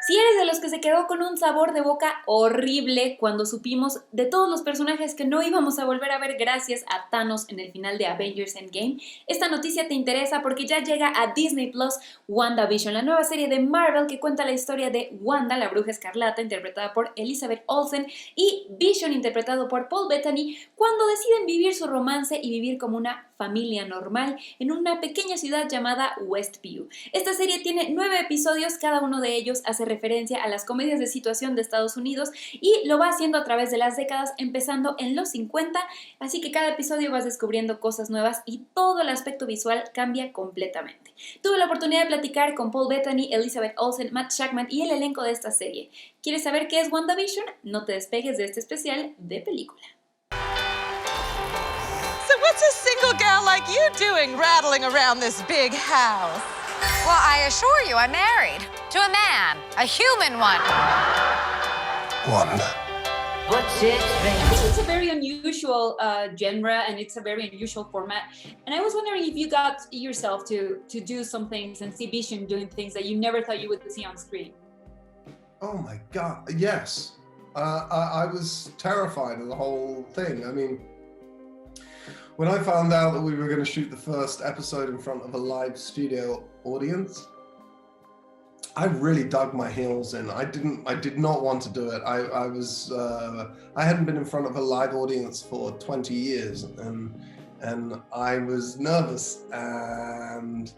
Si eres de los que se quedó con un sabor de boca horrible cuando supimos de todos los personajes que no íbamos a volver a ver gracias a Thanos en el final de Avengers Endgame, esta noticia te interesa porque ya llega a Disney Plus Wandavision, la nueva serie de Marvel que cuenta la historia de Wanda, la bruja escarlata, interpretada por Elizabeth Olsen, y Vision, interpretado por Paul Bettany, cuando deciden vivir su romance y vivir como una familia normal en una pequeña ciudad llamada Westview. Esta serie tiene 9 episodios, cada uno de ellos hace referencia a las comedias de situación de Estados Unidos y lo va haciendo a través de las décadas, empezando en los 50, así que cada episodio vas descubriendo cosas nuevas y todo el aspecto visual cambia completamente. Tuve la oportunidad de platicar con Paul Bettany, Elizabeth Olsen, Matt Shakman y el elenco de esta serie. ¿Quieres saber qué es WandaVision? No te despegues de este especial de película. What's a single gal like you doing rattling around this big house? Well, I assure you, I'm married to a man, a human one. Wanda. I think it's a very unusual genre and it's a very unusual format. And I was wondering if you got yourself to do some things and see Vision doing things that you never thought you would see on screen. Oh my God, yes. I was terrified of the whole thing. I mean, when I found out that we were going to shoot the first episode in front of a live studio audience, I really dug my heels in. I did not want to do it. I hadn't been in front of a live audience for 20 years, and I was nervous, and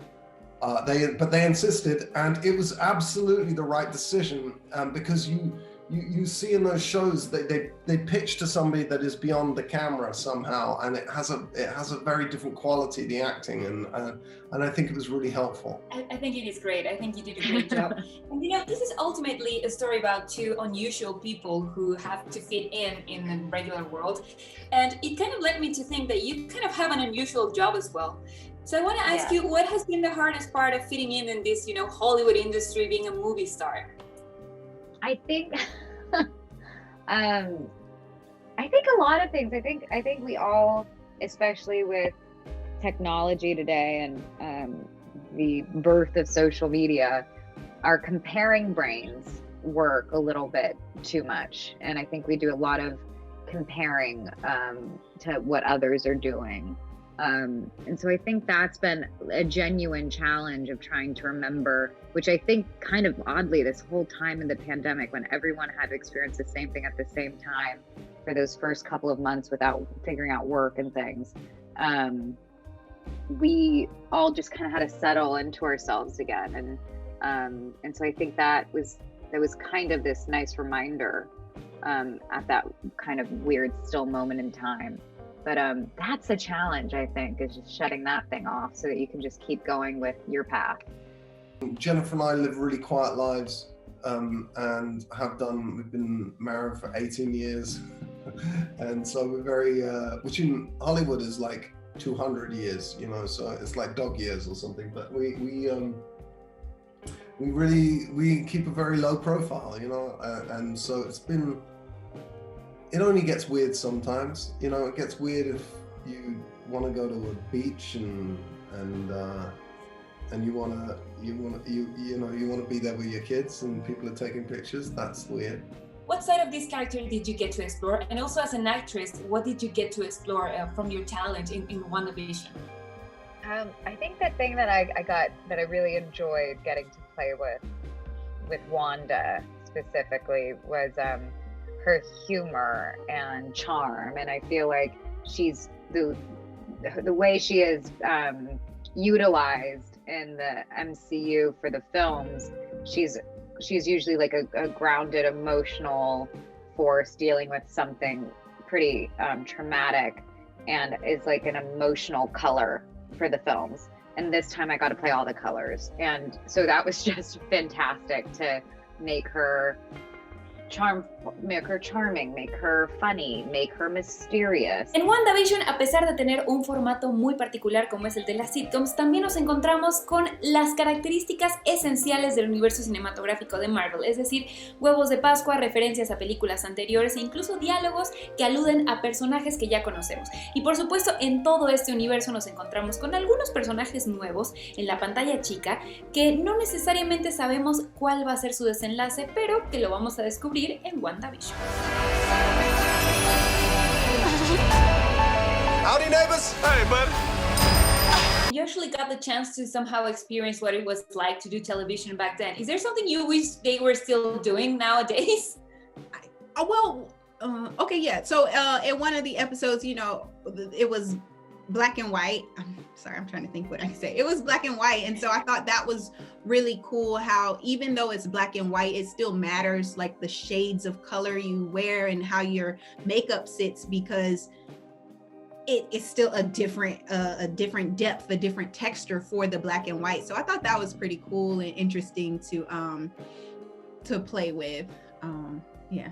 they insisted, and it was absolutely the right decision, because you see in those shows they pitch to somebody that is beyond the camera somehow, and it has a very different quality, the acting, and I think it was really helpful. I think it is great. I think you did a great job. And you know, this is ultimately a story about two unusual people who have to fit in the regular world, and it kind of led me to think that you kind of have an unusual job as well. So I want to ask you, what has been the hardest part of fitting in this, you know, Hollywood industry, being a movie star? I think a lot of things. I think we all, especially with technology today and the birth of social media, our comparing brains work a little bit too much. And I think we do a lot of comparing to what others are doing. And so I think that's been a genuine challenge of trying to remember, which I think kind of oddly this whole time in the pandemic, when everyone had to experience the same thing at the same time for those first couple of months without figuring out work and things, we all just kind of had to settle into ourselves again. And so I think that was kind of this nice reminder at that kind of weird still moment in time. But that's a challenge, I think, is just shutting that thing off so that you can just keep going with your path. Jennifer and I live really quiet lives, and we've been married for 18 years. And so we're very, which in Hollywood is like 200 years, you know, so it's like dog years or something. But we keep a very low profile, you know, and so it only gets weird sometimes, you know. It gets weird if you want to go to a beach and you want to be there with your kids and people are taking pictures. That's weird. What side of this character did you get to explore? And also as an actress, what did you get to explore from your talent in WandaVision? I think the thing that I really enjoyed getting to play with Wanda specifically was her humor and charm. And I feel like she's the way she is utilized in the MCU for the films. She's usually like a grounded emotional force dealing with something pretty traumatic, and is like an emotional color for the films. And this time I got to play all the colors, and so that was just fantastic to make her make her charming, make her funny, make her mysterious. En WandaVision, a pesar de tener un formato muy particular como es el de las sitcoms, también nos encontramos con las características esenciales del universo cinematográfico de Marvel, es decir, huevos de Pascua, referencias a películas anteriores e incluso diálogos que aluden a personajes que ya conocemos. Y por supuesto, en todo este universo nos encontramos con algunos personajes nuevos en la pantalla chica que no necesariamente sabemos cuál va a ser su desenlace, pero que lo vamos a descubrir en WandaVision. Howdy, neighbors. Hey, bud. You actually got the chance to somehow experience what it was like to do television back then. Is there something you wish they were still doing nowadays? Okay, yeah. So in one of the episodes, you know, it was black and white. I'm trying to think what I can say. It was black and white. And so I thought that was really cool how even though it's black and white, it still matters, like the shades of color you wear and how your makeup sits, because it is still a different depth, a different texture for the black and white. So I thought that was pretty cool and interesting to play with. Yeah.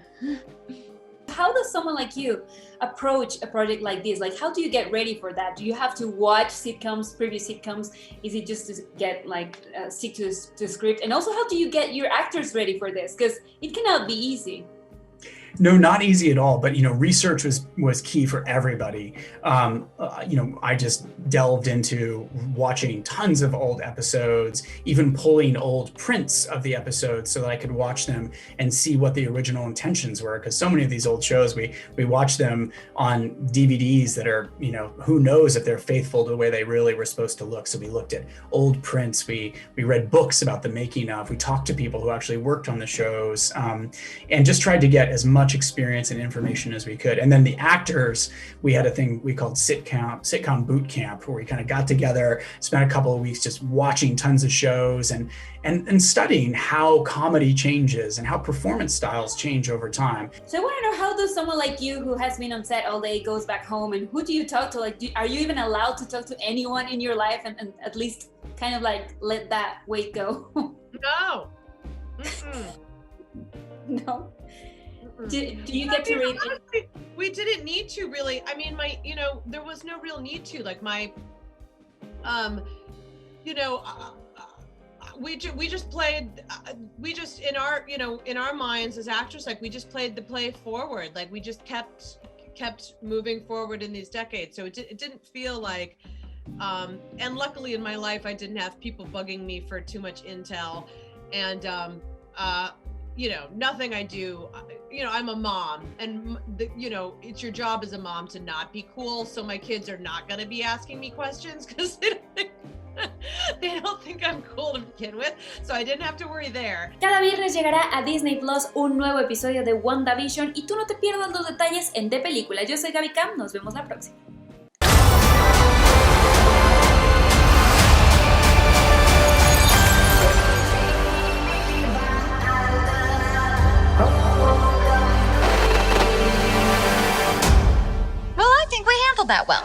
How does someone like you approach a project like this? Like, how do you get ready for that? Do you have to watch sitcoms, previous sitcoms? Is it just to get stick to the script? And also, how do you get your actors ready for this? Because it cannot be easy. No, not easy at all. But research was key for everybody. I just delved into watching tons of old episodes, even pulling old prints of the episodes so that I could watch them and see what the original intentions were. Because so many of these old shows, we watch them on DVDs that are, who knows if they're faithful to the way they really were supposed to look. So we looked at old prints. We read books about the making of. We talked to people who actually worked on the shows, and just tried to get as much experience and information as we could. And then the actors, we had a thing we called sitcom boot camp, where we kind of got together, spent a couple of weeks just watching tons of shows and studying how comedy changes and how performance styles change over time. So I want to know, how does someone like you who has been on set all day goes back home, and who do you talk to? Are you even allowed to talk to anyone in your life and at least kind of let that weight go? No. No. Do you get to read? Honestly, we didn't need to really. I mean, there was no real need to. We just played. We just in our minds as actors, we just played the play forward. We just kept moving forward in these decades. So it didn't feel like. And luckily in my life, I didn't have people bugging me for too much intel, and nothing I do, I'm a mom, and it's your job as a mom to not be cool. So my kids are not going to be asking me questions because they don't think I'm cool to begin with. So I didn't have to worry there. Cada viernes llegará a Disney Plus un nuevo episodio de WandaVision y tú no te pierdas los detalles en De Película. Yo soy Gaby Cam, nos vemos la próxima. Well, I think we handled that well.